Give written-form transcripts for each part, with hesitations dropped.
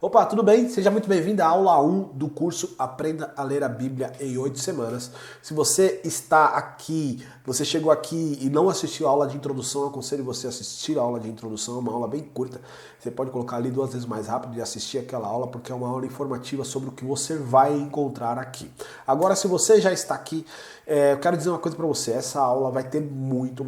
Opa, tudo bem? Seja muito bem-vindo à aula 1 do curso Aprenda a Ler a Bíblia em 8 semanas. Se você está aqui, você chegou aqui e não assistiu a aula de introdução, eu aconselho você a assistir a aula de introdução, é uma aula bem curta. Você pode colocar ali 2 vezes mais rápido e assistir aquela aula, porque é uma aula informativa sobre o que você vai encontrar aqui. Agora, se você já está aqui, eu quero dizer uma coisa para você, essa aula vai ter muito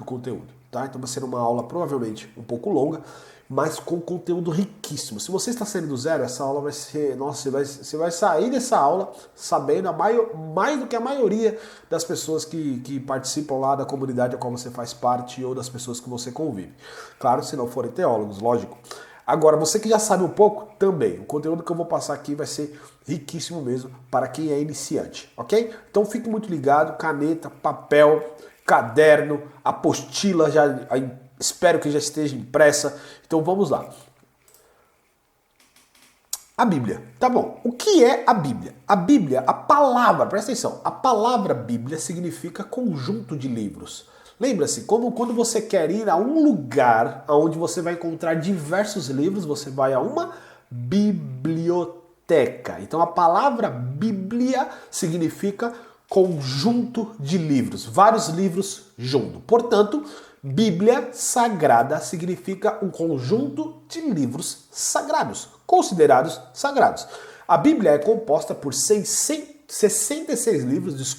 conteúdo, tá? Então vai ser uma aula provavelmente um pouco longa, mas com conteúdo riquíssimo. Se você está saindo do zero, essa aula vai ser... Nossa, você vai sair dessa aula sabendo mais do que a maioria das pessoas que participam lá da comunidade a qual você faz parte ou das pessoas que você convive. Claro, se não forem teólogos, lógico. Agora, você que já sabe um pouco, também. O conteúdo que eu vou passar aqui vai ser riquíssimo mesmo para quem é iniciante, ok? Então fique muito ligado, caneta, papel, caderno, apostila, espero que já esteja impressa. Então vamos lá. A Bíblia. Tá bom. O que é a Bíblia? A Bíblia, a palavra, presta atenção, a palavra Bíblia significa conjunto de livros. Lembra-se, como quando você quer ir a um lugar onde você vai encontrar diversos livros, você vai a uma biblioteca. Então a palavra Bíblia significa conjunto de livros, vários livros junto. Portanto, Bíblia Sagrada significa um conjunto de livros sagrados, considerados sagrados. A Bíblia é composta por 66 livros,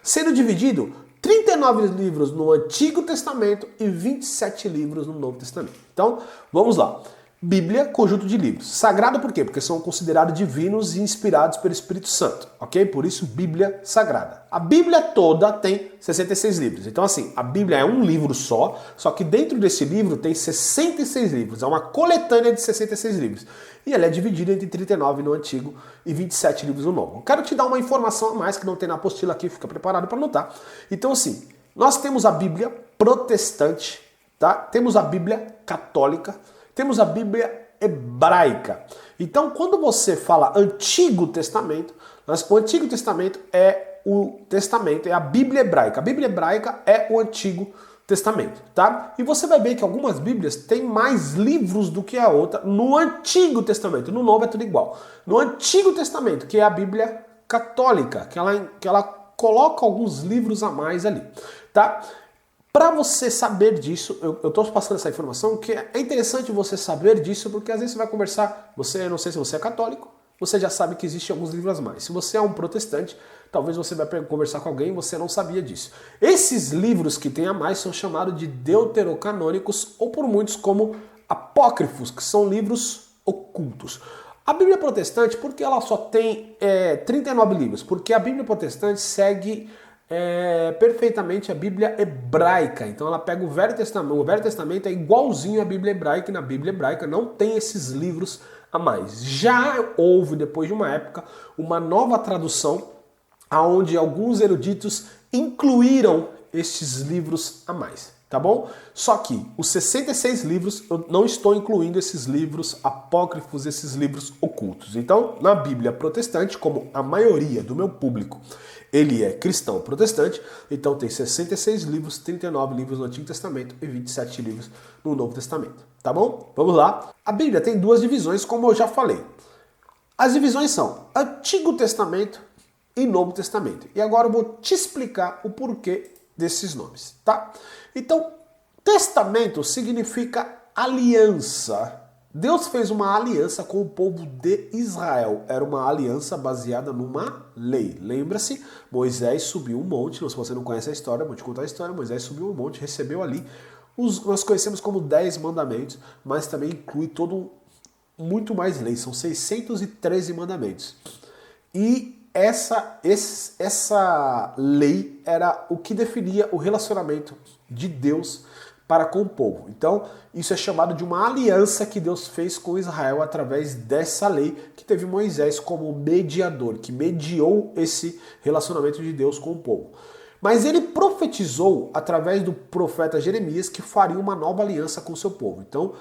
sendo dividido 39 livros no Antigo Testamento e 27 livros no Novo Testamento. Então, vamos lá. Bíblia, conjunto de livros. Sagrado por quê? Porque são considerados divinos e inspirados pelo Espírito Santo, ok? Por isso, Bíblia Sagrada. A Bíblia toda tem 66 livros. Então, assim, a Bíblia é um livro só que dentro desse livro tem 66 livros. É uma coletânea de 66 livros. E ela é dividida entre 39 no Antigo e 27 livros no Novo. Eu quero te dar uma informação a mais que não tem na apostila aqui, fica preparado para anotar. Então, assim, nós temos a Bíblia protestante, tá? Temos a Bíblia católica, temos a Bíblia hebraica. Então, quando você fala Antigo Testamento, o Antigo Testamento é a Bíblia hebraica. A Bíblia hebraica é o Antigo Testamento, tá? E você vai ver que algumas Bíblias têm mais livros do que a outra no Antigo Testamento. No Novo é tudo igual. No Antigo Testamento, que é a Bíblia católica, que ela coloca alguns livros a mais ali, tá? Para você saber disso, eu estou passando essa informação, que é interessante você saber disso, porque às vezes você vai conversar, não sei se você é católico, você já sabe que existem alguns livros a mais. Se você é um protestante, talvez você vai conversar com alguém e você não sabia disso. Esses livros que tem a mais são chamados de deuterocanônicos, ou por muitos como apócrifos, que são livros ocultos. A Bíblia protestante, por que ela só tem 39 livros? Porque a Bíblia protestante segue perfeitamente a Bíblia hebraica. Então ela pega o Velho Testamento. O Velho Testamento é igualzinho à Bíblia hebraica, e na Bíblia hebraica não tem esses livros a mais. Já houve, depois de uma época, uma nova tradução onde alguns eruditos incluíram estes livros a mais, tá bom? Só que os 66 livros, eu não estou incluindo esses livros apócrifos, esses livros ocultos. Então, na Bíblia protestante, como a maioria do meu público, ele é cristão protestante, então tem 66 livros, 39 livros no Antigo Testamento e 27 livros no Novo Testamento, tá bom? Vamos lá. A Bíblia tem 2 divisões, como eu já falei. As divisões são Antigo Testamento e Novo Testamento. E agora eu vou te explicar o porquê desses nomes, tá? Então, testamento significa aliança. Deus fez uma aliança com o povo de Israel. Era uma aliança baseada numa lei. Lembra-se? Moisés subiu um monte. Se você não conhece a história, vou te contar a história. Moisés subiu um monte, recebeu ali. Nós conhecemos como 10 mandamentos, mas também inclui muito mais leis. São 613 mandamentos. E essa lei era o que definia o relacionamento de Deus para com o povo. Então, isso é chamado de uma aliança que Deus fez com Israel através dessa lei que teve Moisés como mediador, que mediou esse relacionamento de Deus com o povo. Mas ele profetizou através do profeta Jeremias que faria uma nova aliança com o seu povo. Então,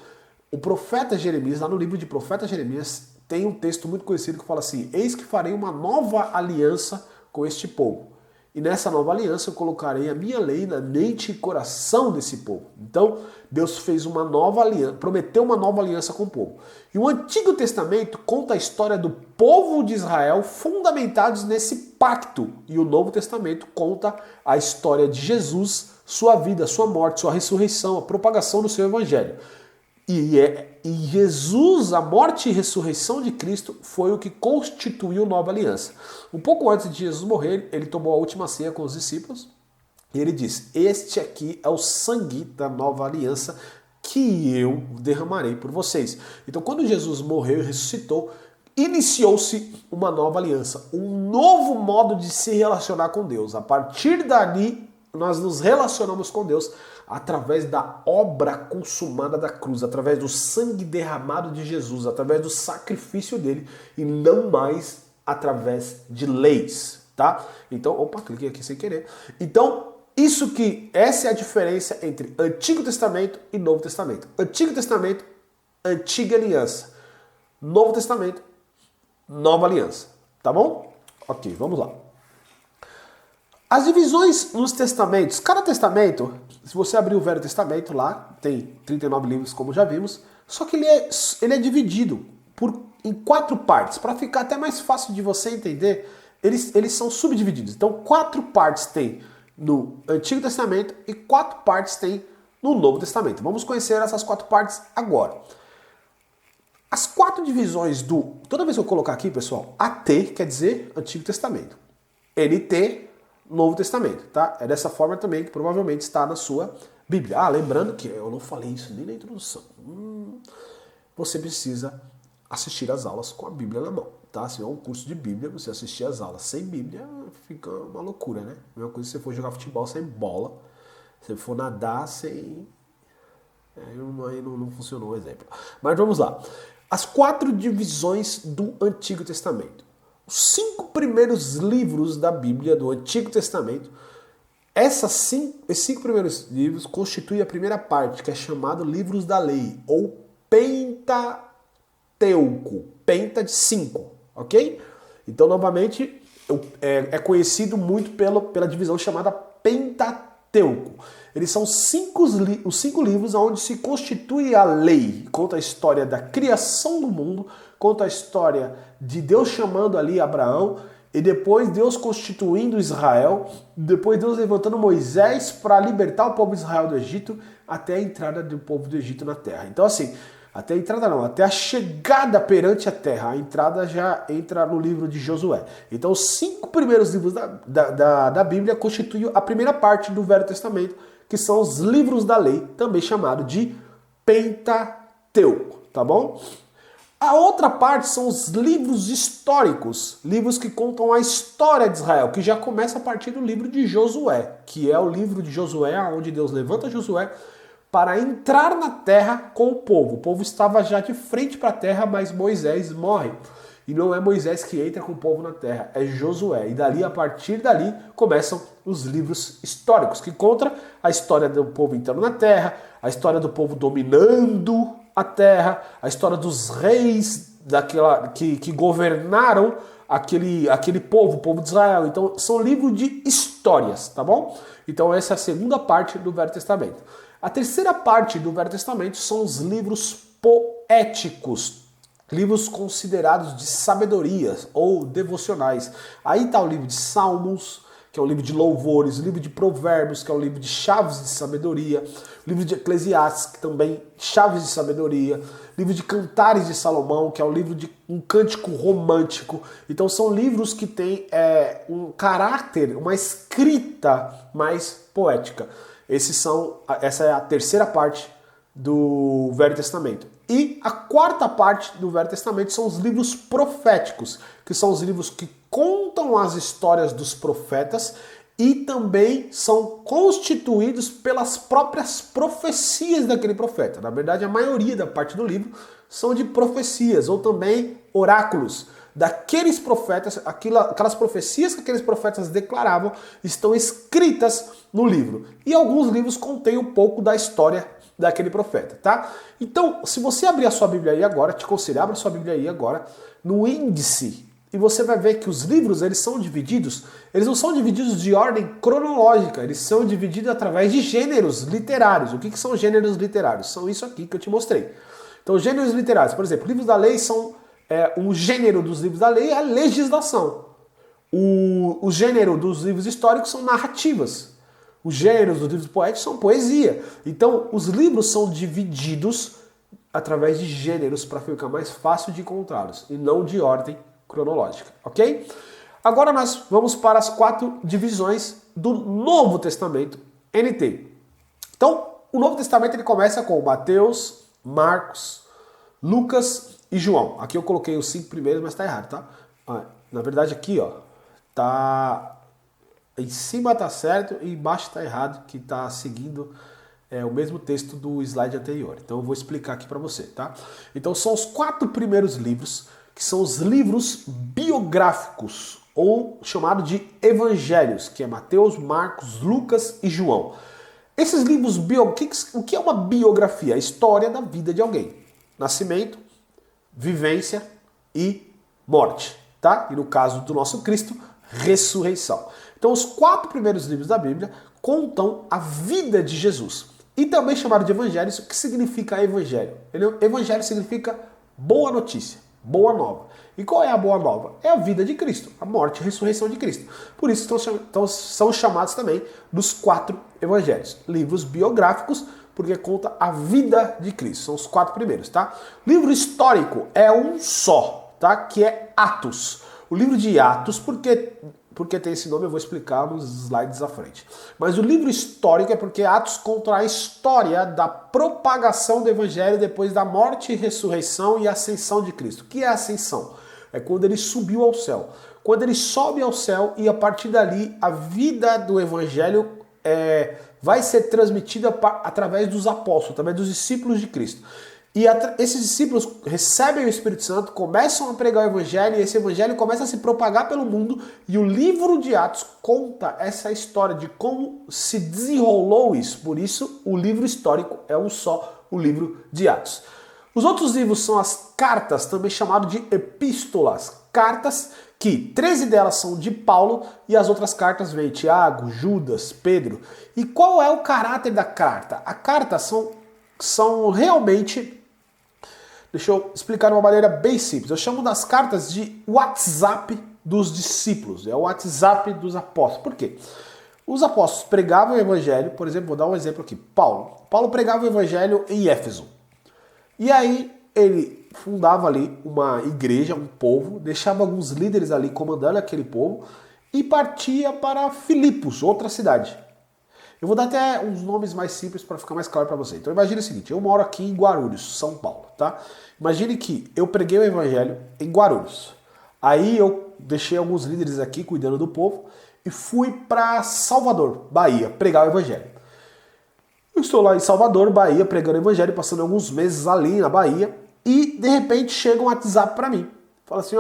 o profeta Jeremias, lá no livro de profeta Jeremias, tem um texto muito conhecido que fala assim: eis que farei uma nova aliança com este povo. e nessa nova aliança eu colocarei a minha lei na mente e coração desse povo. Então, Deus fez uma nova aliança, prometeu uma nova aliança com o povo. E o Antigo Testamento conta a história do povo de Israel fundamentados nesse pacto. E o Novo Testamento conta a história de Jesus, sua vida, sua morte, sua ressurreição, a propagação do seu evangelho. E Jesus, a morte e ressurreição de Cristo, foi o que constituiu a nova aliança. Um pouco antes de Jesus morrer, ele tomou a última ceia com os discípulos e ele diz: este aqui é o sangue da nova aliança que eu derramarei por vocês. Então, quando Jesus morreu e ressuscitou, iniciou-se uma nova aliança, um novo modo de se relacionar com Deus. A partir dali, nós nos relacionamos com Deus através da obra consumada da cruz, através do sangue derramado de Jesus, através do sacrifício dele e não mais através de leis, tá? Então, opa, cliquei aqui sem querer. Então, essa é a diferença entre Antigo Testamento e Novo Testamento. Antigo Testamento, Antiga Aliança. Novo Testamento, Nova Aliança, tá bom? Ok, vamos lá. As divisões nos testamentos, cada testamento, se você abrir o Velho Testamento lá, tem 39 livros como já vimos, só que ele é dividido em 4 partes, para ficar até mais fácil de você entender, eles são subdivididos. Então 4 partes tem no Antigo Testamento e 4 partes tem no Novo Testamento. Vamos conhecer essas 4 partes agora. As 4 divisões toda vez que eu colocar aqui, pessoal, AT quer dizer Antigo Testamento, NT, Novo Testamento, tá? É dessa forma também que provavelmente está na sua Bíblia. Ah, lembrando que eu não falei isso nem na introdução. Você precisa assistir às aulas com a Bíblia na mão, tá? Se é um curso de Bíblia, você assistir às aulas sem Bíblia, fica uma loucura, né? A mesma coisa se você for jogar futebol sem bola, se for nadar sem... aí não funcionou o exemplo. Mas vamos lá. As 4 divisões do Antigo Testamento. Os 5 primeiros livros da Bíblia do Antigo Testamento, esses 5 primeiros livros constituem a primeira parte, que é chamado Livros da Lei, ou Pentateuco. Penta de 5, ok? Então, novamente, é conhecido muito pela divisão chamada Pentateuco. Eles são os 5 livros onde se constitui a lei. Conta a história da criação do mundo, conta a história de Deus chamando ali Abraão, e depois Deus constituindo Israel, depois Deus levantando Moisés para libertar o povo de Israel do Egito, até a entrada do povo do Egito na terra. Então assim, até a entrada não, até a chegada perante a terra. A entrada já entra no livro de Josué. Então os 5 primeiros livros da Bíblia constituem a primeira parte do Velho Testamento, que são os livros da lei, também chamado de Pentateuco, tá bom? A outra parte são os livros históricos, livros que contam a história de Israel, que já começa a partir do livro de Josué, que é o livro de Josué, onde Deus levanta Josué para entrar na terra com o povo. O povo estava já de frente para a terra, mas Moisés morre. E não é Moisés que entra com o povo na terra, é Josué. E dali, a partir dali, começam os livros históricos, que contam a história do povo entrando na terra, a história do povo dominando a terra, a história dos reis que governaram aquele povo, o povo de Israel. Então, são livros de histórias, tá bom? Então, essa é a segunda parte do Velho Testamento. A terceira parte do Velho Testamento são os livros poéticos, livros considerados de sabedoria ou devocionais. Aí está o livro de Salmos, que é um livro de louvores, o livro de Provérbios, que é um livro de chaves de sabedoria, o livro de Eclesiastes, que também chaves de sabedoria, livro de Cantares de Salomão, que é um livro de um cântico romântico. Então são livros que têm um caráter, uma escrita mais poética. Essa é a terceira parte do Velho Testamento. E a quarta parte do Velho Testamento são os livros proféticos, que são os livros que contam as histórias dos profetas e também são constituídos pelas próprias profecias daquele profeta. Na verdade, a maioria da parte do livro são de profecias ou também oráculos daqueles profetas, aquelas profecias que aqueles profetas declaravam estão escritas no livro. E alguns livros contêm um pouco da história daquele profeta, tá? Então, se você abrir a sua Bíblia aí agora, te aconselho, abra a sua Bíblia aí agora, no índice e você vai ver que os livros eles não são divididos de ordem cronológica, eles são divididos através de gêneros literários. O que são gêneros literários? São isso aqui que eu te mostrei. Então, gêneros literários, por exemplo, livros da lei são um gênero dos livros da lei é a legislação. O gênero dos livros históricos são narrativas. Os gêneros dos livros poéticos são poesia. Então, os livros são divididos através de gêneros para ficar mais fácil de encontrá-los e não de ordem cronológica, ok? Agora nós vamos para as 4 divisões do Novo Testamento, NT. Então, o Novo Testamento ele começa com Mateus, Marcos, Lucas e João. Aqui eu coloquei os 5 primeiros, mas está errado, tá? Na verdade aqui, ó, tá em cima tá certo e embaixo tá errado, que tá seguindo o mesmo texto do slide anterior. Então eu vou explicar aqui para você, tá? Então são os 4 primeiros livros, que são os livros biográficos, ou chamado de evangelhos, que é Mateus, Marcos, Lucas e João. Esses livros, o que é uma biografia? A história da vida de alguém. Nascimento, vivência e morte, tá? E no caso do nosso Cristo, ressurreição. Então os 4 primeiros livros da Bíblia contam a vida de Jesus. E também chamado de evangelhos. O que significa evangelho? Evangelho significa boa notícia, boa nova. E qual é a boa nova? É a vida de Cristo, a morte e a ressurreição de Cristo. Por isso são chamados também dos 4 evangelhos. Livros biográficos, porque conta a vida de Cristo. São os 4 primeiros, tá? Livro histórico é um só, tá? Que é Atos. O livro de Atos, porque tem esse nome, eu vou explicar nos slides à frente. Mas o livro histórico é porque Atos conta a história da propagação do evangelho depois da morte, ressurreição e ascensão de Cristo. O que é a ascensão? É quando ele subiu ao céu. Quando ele sobe ao céu e a partir dali a vida do evangelho vai ser transmitida através dos apóstolos, através dos discípulos de Cristo. E esses discípulos recebem o Espírito Santo, começam a pregar o Evangelho, e esse Evangelho começa a se propagar pelo mundo, e o livro de Atos conta essa história de como se desenrolou isso. Por isso, o livro histórico é um só, o livro de Atos. Os outros livros são as cartas, também chamado de epístolas. Cartas que 13 delas são de Paulo, e as outras cartas vêm Tiago, Judas, Pedro. E qual é o caráter da carta? A carta são realmente... Deixa eu explicar de uma maneira bem simples. Eu chamo das cartas de WhatsApp dos discípulos. É o WhatsApp dos apóstolos. Por quê? Os apóstolos pregavam o evangelho, por exemplo, vou dar um exemplo aqui. Paulo pregava o evangelho em Éfeso. E aí ele fundava ali uma igreja, um povo, deixava alguns líderes ali comandando aquele povo e partia para Filipos, outra cidade. Eu vou dar até uns nomes mais simples para ficar mais claro para você. Então imagine o seguinte, eu moro aqui em Guarulhos, São Paulo, tá? Imagine que eu preguei o evangelho em Guarulhos. Aí eu deixei alguns líderes aqui cuidando do povo e fui para Salvador, Bahia, pregar o evangelho. Eu estou lá em Salvador, Bahia, pregando o evangelho, passando alguns meses ali na Bahia e de repente chega um WhatsApp para mim. Fala assim,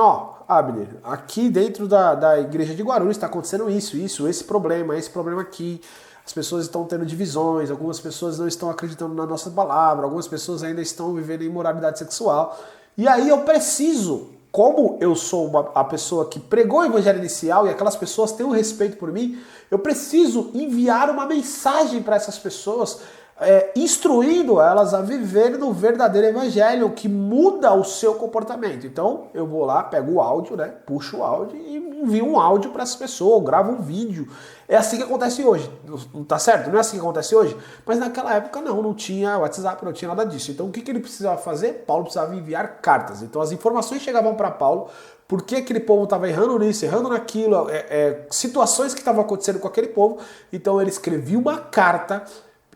Abner, aqui dentro da igreja de Guarulhos está acontecendo esse problema aqui. As pessoas estão tendo divisões, algumas pessoas não estão acreditando na nossa palavra, algumas pessoas ainda estão vivendo em imoralidade sexual. E aí eu preciso, como eu sou a pessoa que pregou o evangelho inicial e aquelas pessoas têm um respeito por mim, eu preciso enviar uma mensagem para essas pessoas, instruindo elas a viver no verdadeiro evangelho, que muda o seu comportamento. Então eu vou lá, pego o áudio, né, puxo o áudio e envio um áudio para essa pessoa, gravo um vídeo. É assim que acontece hoje, tá certo? Não é assim que acontece hoje? Mas naquela época não tinha WhatsApp, não tinha nada disso. Então o que ele precisava fazer? Paulo precisava enviar cartas. Então as informações chegavam para Paulo, por que aquele povo estava errando nisso, errando naquilo, situações que estavam acontecendo com aquele povo. Então ele escrevia uma carta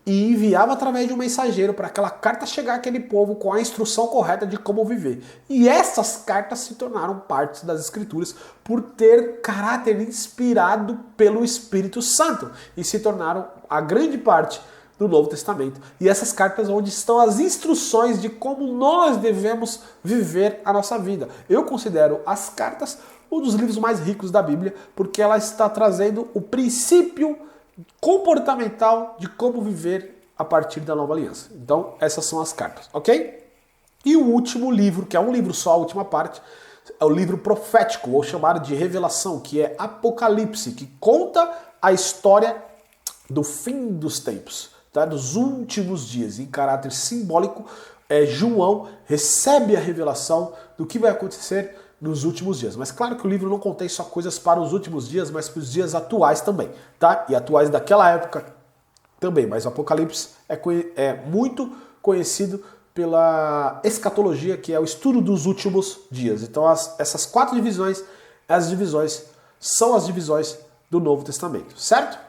e enviava através de um mensageiro para aquela carta chegar àquele povo com a instrução correta de como viver. E essas cartas se tornaram parte das Escrituras por ter caráter inspirado pelo Espírito Santo e se tornaram a grande parte do Novo Testamento. E essas cartas onde estão as instruções de como nós devemos viver a nossa vida. Eu considero as cartas um dos livros mais ricos da Bíblia porque ela está trazendo o princípio comportamental de como viver a partir da nova aliança. Então, essas são as cartas, ok? E o último livro, que é um livro só, a última parte, é o livro profético, ou chamado de revelação, que é Apocalipse, que conta a história do fim dos tempos, tá? Dos últimos dias. Em caráter simbólico, João recebe a revelação do que vai acontecer nos últimos dias. Mas claro que o livro não contém só coisas para os últimos dias, mas para os dias atuais também, tá? E atuais daquela época também. Mas o Apocalipse é muito conhecido pela escatologia, que é o estudo dos últimos dias. Então essas 4 divisões, são as divisões do Novo Testamento, certo?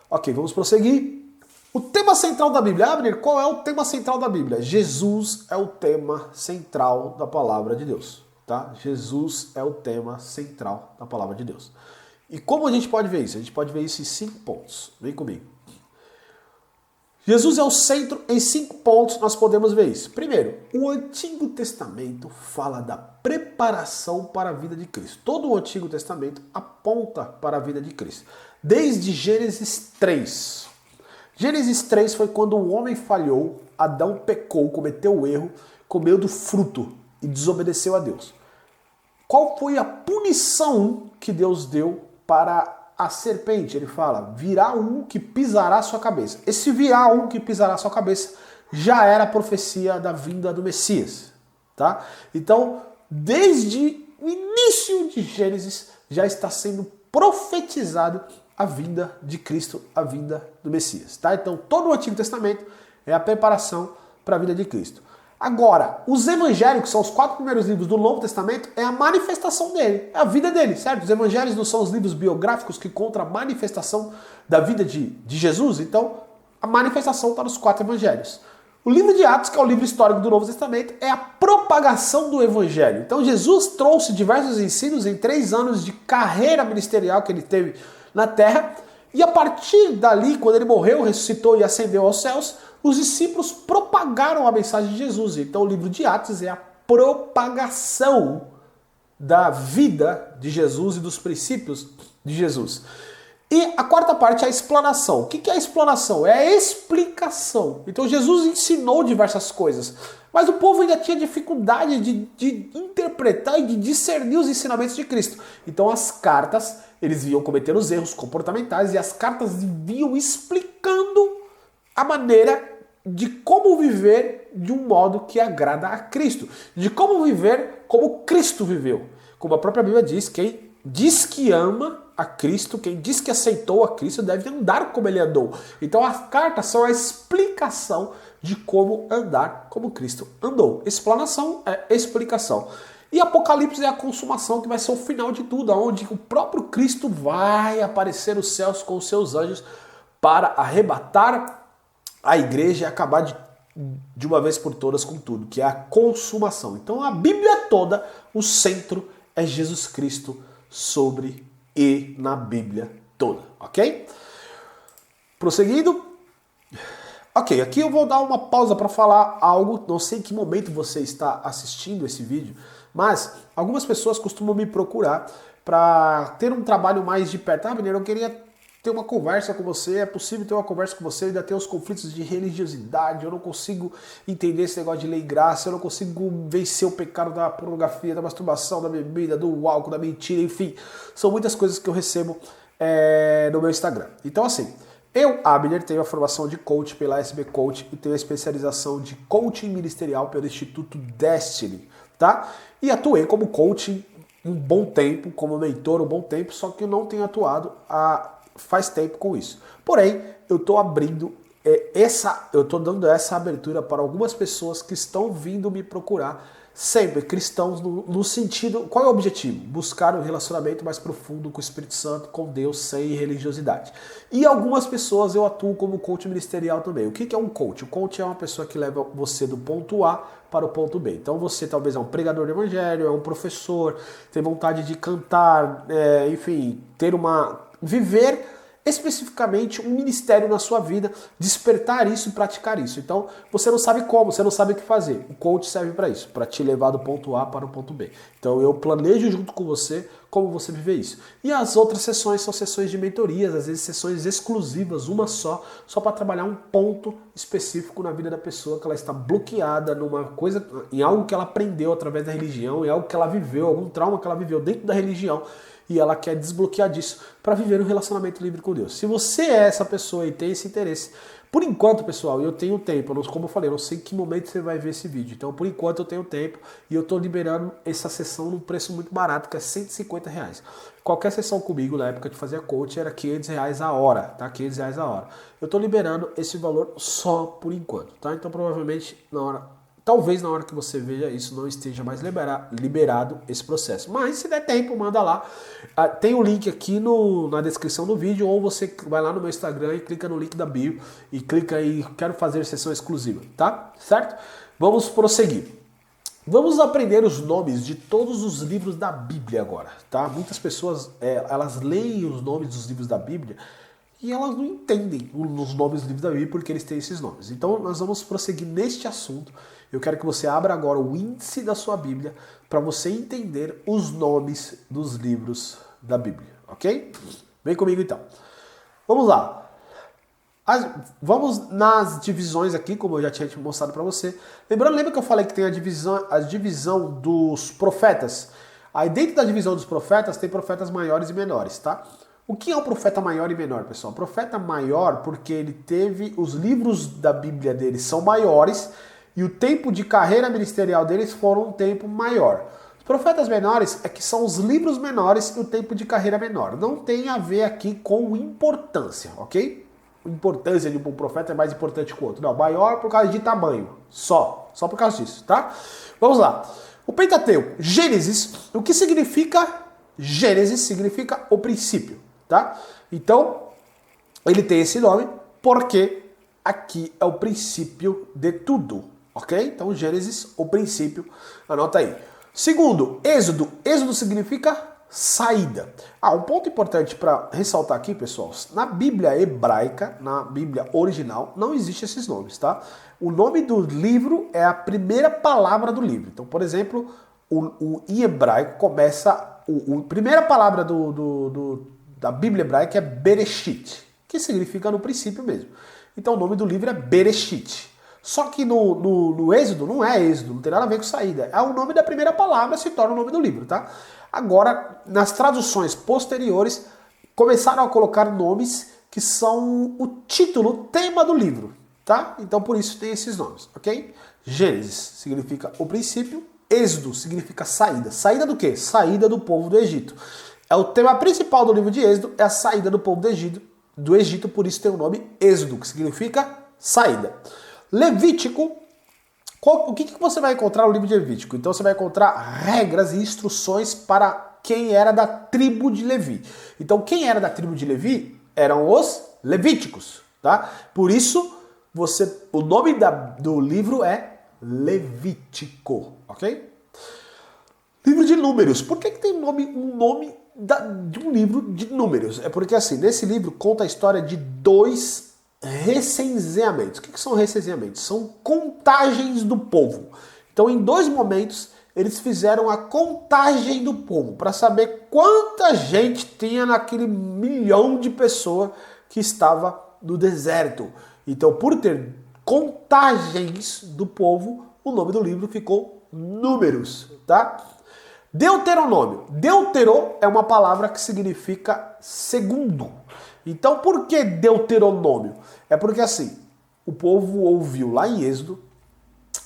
Ok, vamos prosseguir. O tema central da Bíblia. Abner, qual é o tema central da Bíblia? Jesus é o tema central da palavra de Deus, tá? Jesus é o tema central da palavra de Deus. E como a gente pode ver isso? A gente pode ver isso em 5 pontos. Vem comigo. Jesus é o centro, em 5 pontos nós podemos ver isso. Primeiro, o Antigo Testamento fala da preparação para a vida de Cristo. Todo o Antigo Testamento aponta para a vida de Cristo. Desde Gênesis 3. Gênesis 3 foi quando o homem falhou, Adão pecou, cometeu o erro, comeu do fruto e desobedeceu a Deus. Qual foi a punição que Deus deu para a serpente? Ele fala, virá um que pisará a sua cabeça. Esse virá um que pisará a sua cabeça já era a profecia da vinda do Messias, tá? Então, desde o início de Gênesis, já está sendo profetizado a vinda de Cristo, a vinda do Messias, tá? Então, todo o Antigo Testamento é a preparação para a vida de Cristo. Agora, os evangelhos, que são os 4 primeiros livros do Novo Testamento, é a manifestação dele, é a vida dele, certo? Os evangelhos não são os livros biográficos que contam a manifestação da vida de Jesus, então a manifestação está nos 4 evangelhos. O livro de Atos, que é o livro histórico do Novo Testamento, é a propagação do evangelho. Então Jesus trouxe diversos ensinos em 3 anos de carreira ministerial que ele teve na terra, e a partir dali, quando ele morreu, ressuscitou e ascendeu aos céus, os discípulos propagaram a mensagem de Jesus. Então o livro de Atos é a propagação da vida de Jesus e dos princípios de Jesus. E a 4ª parte é a explanação. O que é a explanação? É a explicação. Então Jesus ensinou diversas coisas, mas o povo ainda tinha dificuldade de interpretar e de discernir os ensinamentos de Cristo. Então as cartas, eles iam cometendo os erros comportamentais e as cartas vinham explicando a maneira de como viver de um modo que agrada a Cristo. De como viver como Cristo viveu. Como a própria Bíblia diz, quem diz que ama a Cristo, quem diz que aceitou a Cristo, deve andar como ele andou. Então as cartas são a explicação de como andar como Cristo andou. Explanação é explicação. E Apocalipse é a consumação, que vai ser o final de tudo, onde o próprio Cristo vai aparecer nos céus com os seus anjos para arrebatar a igreja e acabar de uma vez por todas com tudo, que é a consumação. Então a Bíblia toda, o centro é Jesus Cristo sobre e na Bíblia toda, ok? Prosseguindo. Ok, aqui eu vou dar uma pausa para falar algo, não sei em que momento você está assistindo esse vídeo, mas algumas pessoas costumam me procurar para ter um trabalho mais de perto. Ah, Mineiro, eu queria ter uma conversa com você, é possível ter uma conversa com você, ainda tem os conflitos de religiosidade, eu não consigo entender esse negócio de lei e graça, eu não consigo vencer o pecado da pornografia, da masturbação, da bebida, do álcool, da mentira, enfim, são muitas coisas que eu recebo no meu Instagram. Então assim, eu, Abner, tenho a formação de coach pela SB Coach e tenho a especialização de coaching ministerial pelo Instituto Destiny, tá? E atuei como coach um bom tempo, como mentor um bom tempo, só que eu não tenho atuado faz tempo com isso. Porém, eu estou abrindo eu estou dando essa abertura para algumas pessoas que estão vindo me procurar, sempre cristãos no sentido, qual é o objetivo? Buscar um relacionamento mais profundo com o Espírito Santo, com Deus, sem religiosidade. E algumas pessoas eu atuo como coach ministerial também. O que é um coach? O coach é uma pessoa que leva você do ponto A para o ponto B. Então você talvez é um pregador de evangelho, é um professor, tem vontade de cantar, enfim, viver especificamente um ministério na sua vida, despertar isso e praticar isso. Então, você não sabe como, você não sabe o que fazer. O coach serve para isso, para te levar do ponto A para o ponto B. Então, eu planejo junto com você como você viver isso. E as outras sessões são sessões de mentorias, às vezes sessões exclusivas, uma só para trabalhar um ponto específico na vida da pessoa, que ela está bloqueada numa coisa, em algo que ela aprendeu através da religião, em algo que ela viveu, algum trauma que ela viveu dentro da religião, e ela quer desbloquear disso para viver um relacionamento livre com Deus. Se você é essa pessoa e tem esse interesse, por enquanto, pessoal, eu tenho tempo, como eu falei, eu não sei em que momento você vai ver esse vídeo, então por enquanto eu tenho tempo e eu estou liberando essa sessão num preço muito barato, que é R$150. Qualquer sessão comigo, na época de fazer coach, era R$500 a hora, tá? R$500 a hora. Eu estou liberando esse valor só por enquanto, tá? Então provavelmente talvez na hora que você veja isso não esteja mais liberado esse processo. Mas se der tempo, manda lá. Tem o link aqui na descrição do vídeo, ou você vai lá no meu Instagram e clica no link da bio e clica aí, quero fazer sessão exclusiva, tá? Certo? Vamos prosseguir. Vamos aprender os nomes de todos os livros da Bíblia agora, tá? Muitas pessoas, elas leem os nomes dos livros da Bíblia e elas não entendem os nomes dos livros da Bíblia porque eles têm esses nomes. Então nós vamos prosseguir neste assunto. Eu quero que você abra agora o índice da sua Bíblia para você entender os nomes dos livros da Bíblia, ok? Vem comigo então. Vamos lá. Vamos nas divisões aqui, como eu já tinha mostrado para você. Lembra que eu falei que tem a divisão dos profetas? Aí dentro da divisão dos profetas tem profetas maiores e menores, tá? O que é um profeta maior e menor, pessoal? Profeta maior porque ele teve, os livros da Bíblia dele são maiores e o tempo de carreira ministerial deles foram um tempo maior. Os profetas menores é que são os livros menores e o tempo de carreira menor. Não tem a ver aqui com importância, ok? A importância de um profeta é mais importante que o outro. Não, maior por causa de tamanho. Só por causa disso, tá? Vamos lá. O Pentateuco, Gênesis, o que significa? Gênesis significa o princípio, tá? Então, ele tem esse nome porque aqui é o princípio de tudo, ok? Então, Gênesis, o princípio, anota aí. Segundo, Êxodo. Êxodo significa saída. Um ponto importante para ressaltar aqui, pessoal, na Bíblia hebraica, na Bíblia original, não existe esses nomes, tá? O nome do livro é a primeira palavra do livro. Então, por exemplo, em hebraico começa, a primeira palavra da Bíblia hebraica é Bereshit, que significa no princípio mesmo. Então, o nome do livro é Bereshit. Só que no Êxodo não é Êxodo, não tem nada a ver com saída. É o nome da primeira palavra, se torna o nome do livro, tá? Agora, nas traduções posteriores, começaram a colocar nomes que são o título, o tema do livro, tá? Então, por isso tem esses nomes, ok? Gênesis significa o princípio, Êxodo significa saída. Saída do quê? Saída do povo do Egito. É o tema principal do livro de Êxodo, é a saída do povo do Egito, por isso tem o nome Êxodo, que significa saída. Levítico, o que você vai encontrar no livro de Levítico? Então você vai encontrar regras e instruções para quem era da tribo de Levi. Então quem era da tribo de Levi eram os levíticos, tá? Por isso o nome do livro é Levítico, ok? Livro de Números. Por que tem um nome de um livro de números? É porque assim, nesse livro conta a história de dois recenseamentos. O que são recenseamentos? São contagens do povo. Então, em 2 momentos, eles fizeram a contagem do povo para saber quanta gente tinha naquele 1 milhão de pessoas que estava no deserto. Então, por ter contagens do povo, o nome do livro ficou Números, tá? Deuteronômio. Deutero é uma palavra que significa segundo. Então, por que Deuteronômio? É porque assim, o povo ouviu lá em Êxodo,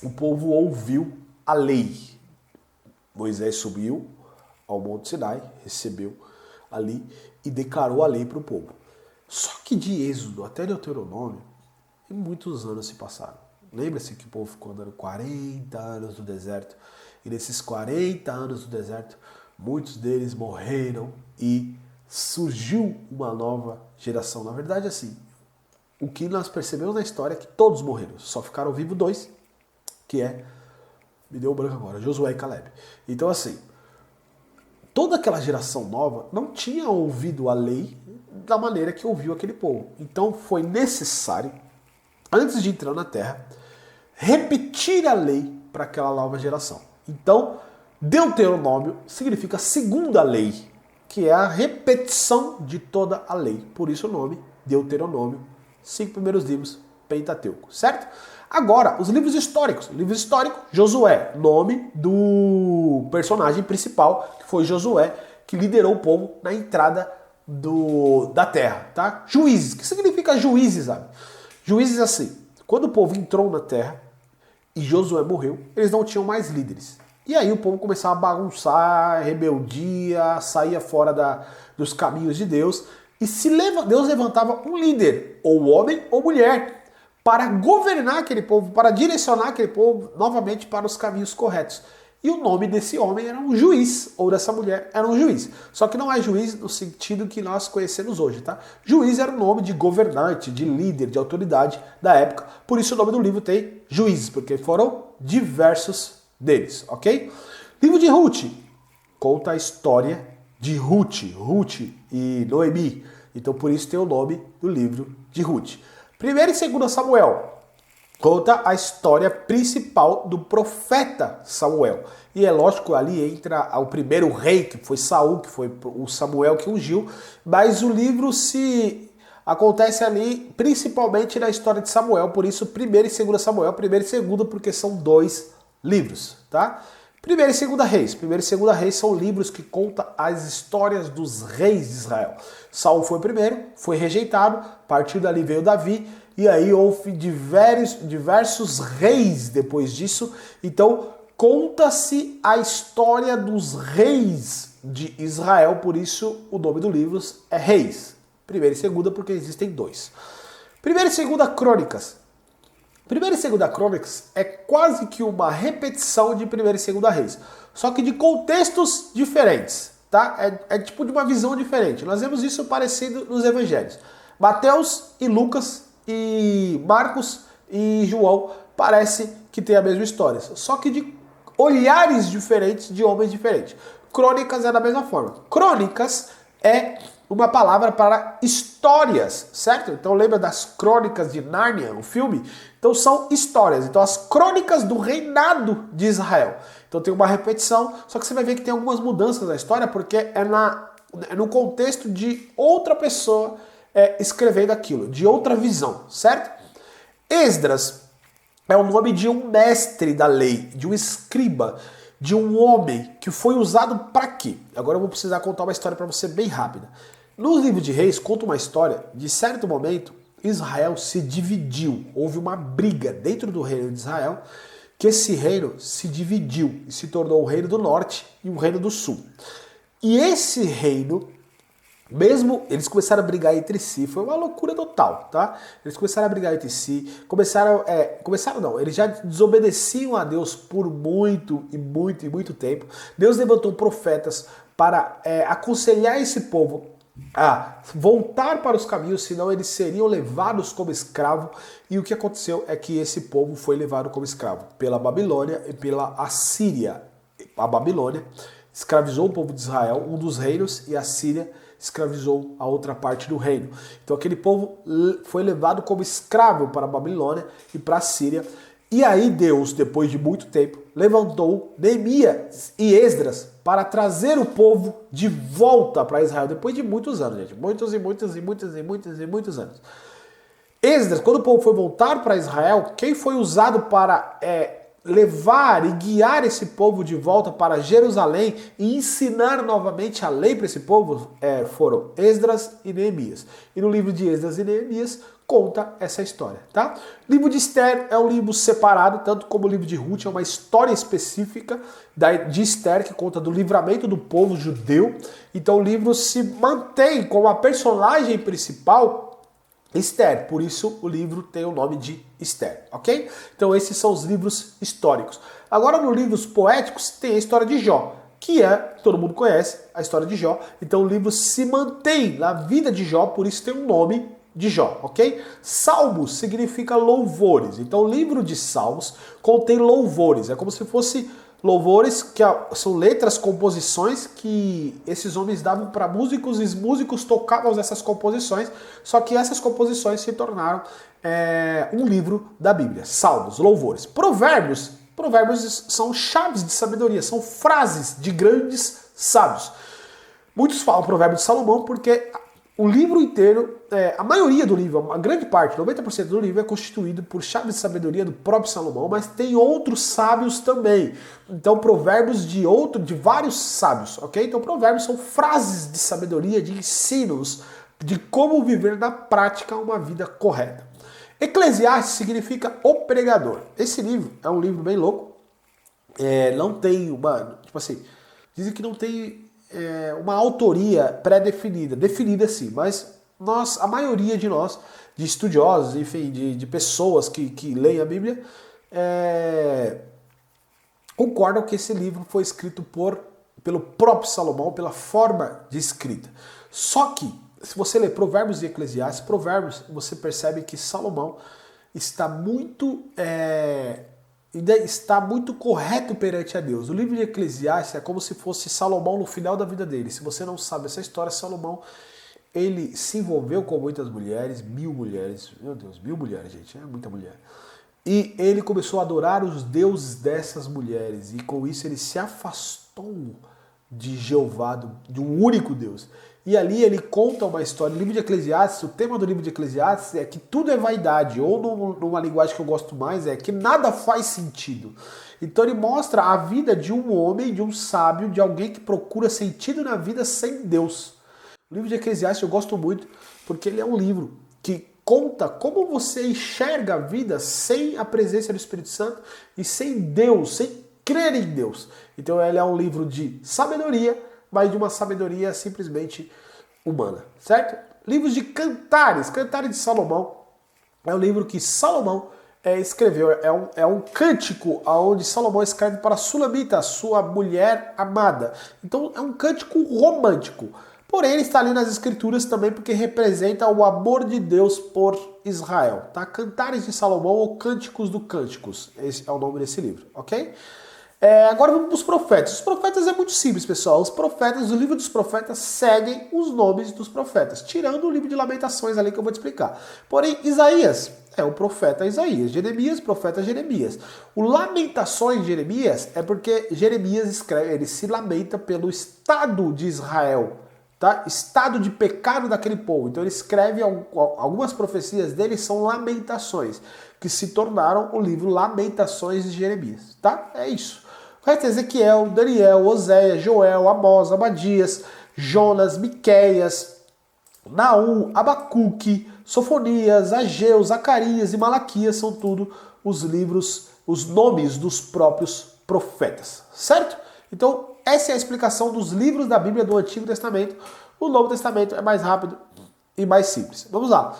o povo ouviu a lei. Moisés subiu ao Monte Sinai, recebeu ali e declarou a lei para o povo. Só que de Êxodo até Deuteronômio, muitos anos se passaram. Lembra-se que o povo ficou andando 40 anos no deserto. E nesses 40 anos no deserto, muitos deles morreram e surgiu uma nova geração. Na verdade, assim, o que nós percebemos na história é que todos morreram. Só ficaram vivos 2, que me deu um branco agora, Josué e Caleb. Então, assim, toda aquela geração nova não tinha ouvido a lei da maneira que ouviu aquele povo. Então, foi necessário, antes de entrar na terra, repetir a lei para aquela nova geração. Então, Deuteronômio significa segunda lei. que é a repetição de toda a lei. Por isso o nome Deuteronômio, 5 primeiros livros, Pentateuco, certo? Agora, os livros históricos. Livro histórico, Josué, nome do personagem principal, que foi Josué, que liderou o povo na entrada da terra, tá? Juízes. O que significa juízes, sabe? Juízes assim, quando o povo entrou na terra e Josué morreu, eles não tinham mais líderes. E aí o povo começava a bagunçar, rebeldia, saía fora dos caminhos de Deus. E Deus levantava um líder, ou homem ou mulher, para governar aquele povo, para direcionar aquele povo novamente para os caminhos corretos. E o nome desse homem era um juiz, ou dessa mulher era um juiz. Só que não é juiz no sentido que nós conhecemos hoje, tá? Juiz era o nome de governante, de líder, de autoridade da época. Por isso o nome do livro tem Juízes, porque foram diversos deles, ok? Livro de Ruth conta a história de Ruth e Noemi. Então por isso tem o nome do livro de Ruth. 1º e 2º Samuel conta a história principal do profeta Samuel. E é lógico, ali entra o primeiro rei, que foi Saul, que foi o Samuel que ungiu, mas o livro se acontece ali principalmente na história de Samuel, por isso 1º e 2º Samuel, 1º e 2º porque são 2 livros, tá? 1º e 2º Reis. 1º e 2º Reis são livros que contam as histórias dos reis de Israel. Saul foi o primeiro, foi rejeitado, a partir dali veio Davi, e aí houve diversos reis depois disso. Então, conta-se a história dos reis de Israel, por isso o nome do livro é Reis. 1º e 2º porque existem 2. 1º e 2º Crônicas. 1º e 2º Crônicas é quase que uma repetição de 1º e 2º Reis, só que de contextos diferentes, tá? É tipo de uma visão diferente. Nós vemos isso parecido nos evangelhos. Mateus e Lucas e Marcos e João parece que tem a mesma história, só que de olhares diferentes, de homens diferentes. Crônicas é da mesma forma. Crônicas é uma palavra para histórias, certo? Então lembra das Crônicas de Nárnia, o filme? Então são histórias. Então as crônicas do reinado de Israel. Então tem uma repetição, só que você vai ver que tem algumas mudanças na história, porque é no contexto de outra pessoa escrevendo aquilo, de outra visão, certo? Esdras é o nome de um mestre da lei, de um escriba, de um homem que foi usado para quê? Agora eu vou precisar contar uma história para você bem rápida. No livro de Reis conta uma história de certo momento Israel se dividiu, houve uma briga dentro do reino de Israel, que esse reino se dividiu e se tornou o reino do norte e o reino do sul. E esse reino, mesmo eles começaram a brigar entre si, foi uma loucura total, tá? Eles começaram a brigar entre si, eles já desobedeciam a Deus por muito tempo. Deus levantou profetas para aconselhar esse povo a voltar para os caminhos, senão eles seriam levados como escravo. E o que aconteceu é que esse povo foi levado como escravo pela Babilônia e pela Assíria. A Babilônia escravizou o povo de Israel, um dos reinos, e a Síria escravizou a outra parte do reino. Então aquele povo foi levado como escravo para a Babilônia e para a Síria. E aí Deus, depois de muito tempo, levantou Neemias e Esdras para trazer o povo de volta para Israel, depois de muitos anos, gente. Muitos anos. Esdras, quando o povo foi voltar para Israel, quem foi usado para levar e guiar esse povo de volta para Jerusalém e ensinar novamente a lei para esse povo foram Esdras e Neemias. E no livro de Esdras e Neemias conta essa história, tá? O livro de Esther é um livro separado, tanto como o livro de Ruth, é uma história específica de Esther, que conta do livramento do povo judeu. Então o livro se mantém como a personagem principal Esther, por isso o livro tem o nome de Esther, ok? Então esses são os livros históricos. Agora nos livros poéticos tem a história de Jó, que todo mundo conhece a história de Jó. Então o livro se mantém na vida de Jó, por isso tem o nome de Jó, ok? Salmos significa louvores. Então o livro de Salmos contém louvores. É como se fosse louvores, que são letras, composições que esses homens davam para músicos, e os músicos tocavam essas composições, só que essas composições se tornaram um livro da Bíblia. Salmos, louvores. Provérbios são chaves de sabedoria, são frases de grandes sábios. Muitos falam Provérbios de Salomão porque o livro inteiro, a maioria do livro, a grande parte, 90% do livro é constituído por chaves de sabedoria do próprio Salomão, mas tem outros sábios também. Então provérbios de vários sábios, ok? Então provérbios são frases de sabedoria, de ensinos, de como viver na prática uma vida correta. Eclesiastes significa o pregador. Esse livro é um livro bem louco, não tem uma, tipo assim, dizem que não tem uma autoria pré-definida, definida sim, mas a maioria de nós, de estudiosos, enfim, de pessoas que leem a Bíblia, concordam que esse livro foi escrito pelo próprio Salomão, pela forma de escrita. Só que, se você ler Provérbios e Eclesiastes, Provérbios, você percebe que Salomão está ainda está muito correto perante a Deus. O livro de Eclesiastes é como se fosse Salomão no final da vida dele. Se você não sabe essa história, Salomão, ele se envolveu com muitas mulheres, 1000 mulheres, meu Deus, 1000 mulheres, gente, é muita mulher. E ele começou a adorar os deuses dessas mulheres, e com isso ele se afastou de Jeová, de um único Deus. E ali ele conta uma história. No livro de Eclesiastes, o tema do livro de Eclesiastes é que tudo é vaidade, ou numa linguagem que eu gosto mais, é que nada faz sentido. Então ele mostra a vida de um homem, de um sábio, de alguém que procura sentido na vida sem Deus. O livro de Eclesiastes eu gosto muito, porque ele é um livro que conta como você enxerga a vida sem a presença do Espírito Santo e sem Deus, sem crer em Deus. Então ele é um livro de sabedoria, mas de uma sabedoria simplesmente humana, certo? Livros de Cantares, Cantares de Salomão, é um livro que Salomão escreveu, é um cântico onde Salomão escreve para Sulamita, sua mulher amada. Então é um cântico romântico, porém ele está ali nas escrituras também porque representa o amor de Deus por Israel, tá? Cantares de Salomão ou Cânticos do Cânticos, esse é o nome desse livro, ok? Agora vamos para os profetas. Os profetas é muito simples, pessoal. Os profetas, o livro dos profetas seguem os nomes dos profetas, tirando o livro de Lamentações ali que eu vou te explicar. Porém, Isaías é o profeta Isaías. Jeremias, profeta Jeremias. O Lamentações de Jeremias é porque Jeremias escreve, ele se lamenta pelo estado de Israel, tá? Estado de pecado daquele povo. Então ele escreve, algumas profecias dele são lamentações, que se tornaram o livro Lamentações de Jeremias, tá? É isso. O resto é Ezequiel, Daniel, Oséias, Joel, Amós, Abadias, Jonas, Miqueias, Naum, Abacuque, Sofonias, Ageu, Zacarias e Malaquias são tudo os livros, os nomes dos próprios profetas, certo? Então, essa é a explicação dos livros da Bíblia do Antigo Testamento. O Novo Testamento é mais rápido e mais simples. Vamos lá.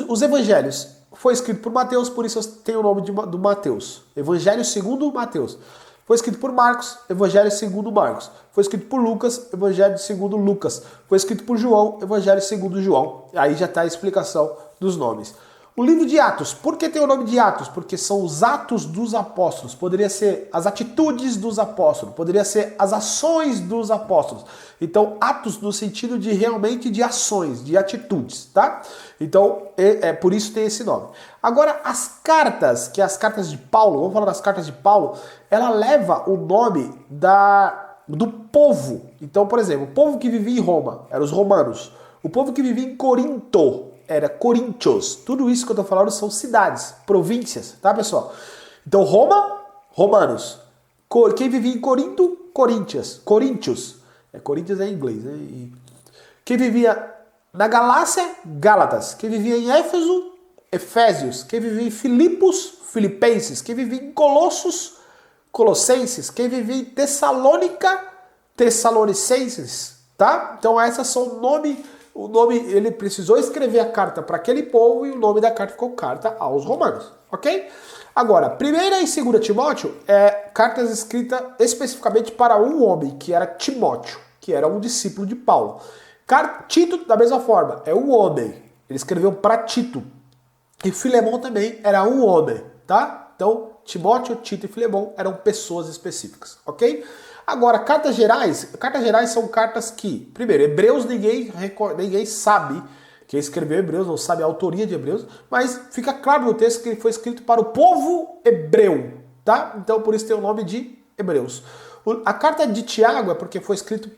Os Evangelhos foi escrito por Mateus, por isso tem o nome do Mateus. Evangelho segundo Mateus. Foi escrito por Marcos, Evangelho segundo Marcos. Foi escrito por Lucas, Evangelho segundo Lucas. Foi escrito por João, Evangelho segundo João. Aí já está a explicação dos nomes. O livro de Atos, por que tem o nome de Atos? Porque são os atos dos apóstolos. Poderia ser as atitudes dos apóstolos, poderia ser as ações dos apóstolos. Então, atos no sentido de realmente de ações, de atitudes, tá? Então, por isso tem esse nome. Agora, as cartas, que é as cartas de Paulo, vamos falar das cartas de Paulo, ela leva o nome do povo. Então, por exemplo, o povo que vivia em Roma, eram os romanos. O povo que vivia em Corinto, era Coríntios. Tudo isso que eu estou falando são cidades, províncias, tá, pessoal? Então, Roma, romanos. Quem vivia em Corinto, Coríntios. Coríntios é em inglês, né? Quem vivia na Galácia, Gálatas. Quem vivia em Éfeso, Efésios. Quem vivia em Filipos, Filipenses. Quem vivia em Colossos, Colossenses. Quem vivia em Tessalônica, Tessalonicenses, tá? Então, essas são o nome, ele precisou escrever a carta para aquele povo e o nome da carta ficou Carta aos Romanos, ok? Agora, 1ª e 2ª Timóteo cartas escritas especificamente para um homem, que era Timóteo, que era um discípulo de Paulo. Tito, da mesma forma, é um homem. Ele escreveu para Tito. E Filemão também era um homem, tá? Então, Timóteo, Tito e Filemão eram pessoas específicas, ok? Agora, cartas gerais são cartas que, primeiro, Hebreus ninguém sabe, quem escreveu Hebreus não sabe a autoria de Hebreus, mas fica claro no texto que ele foi escrito para o povo hebreu, tá? Então, por isso tem o nome de Hebreus. A carta de Tiago é porque foi escrito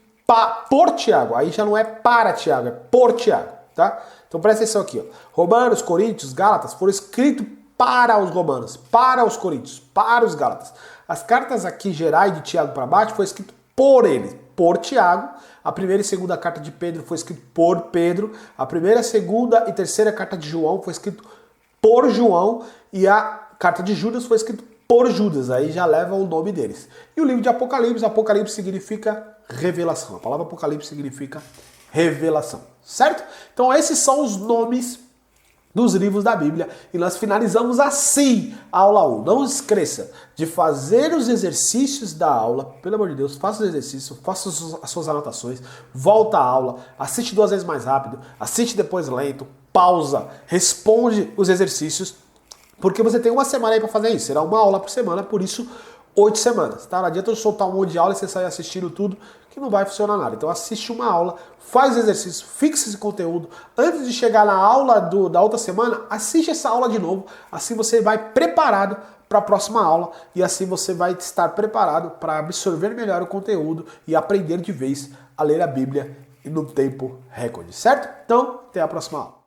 por Tiago. Aí já não é para Tiago, é por Tiago, tá? Então presta atenção aqui, ó. Romanos, Coríntios, Gálatas foram escritos para os romanos, para os coríntios, para os gálatas. As cartas aqui gerais de Tiago para baixo foi escrito por ele, por Tiago. A primeira e segunda carta de Pedro foi escrito por Pedro. A primeira, segunda e terceira carta de João foi escrito por João. E a carta de Judas foi escrito por Judas. Aí já leva o nome deles. E o livro de Apocalipse, Apocalipse significa revelação. A palavra Apocalipse significa revelação, certo? Então esses são os nomes dos livros da Bíblia, e nós finalizamos assim a aula 1. Não esqueça de fazer os exercícios da aula, pelo amor de Deus, faça os exercícios, faça as suas anotações, volta à aula, assiste 2 vezes mais rápido, assiste depois lento, pausa, responde os exercícios, porque você tem uma semana aí para fazer isso, será uma aula por semana, por isso 8 semanas, tá? Não adianta eu soltar um monte de aula e você sair assistindo tudo, que não vai funcionar nada. Então assiste uma aula, faz exercício, fixa esse conteúdo. Antes de chegar na aula da outra semana, assiste essa aula de novo. Assim você vai preparado para a próxima aula e assim você vai estar preparado para absorver melhor o conteúdo e aprender de vez a ler a Bíblia no tempo recorde, certo? Então, até a próxima aula.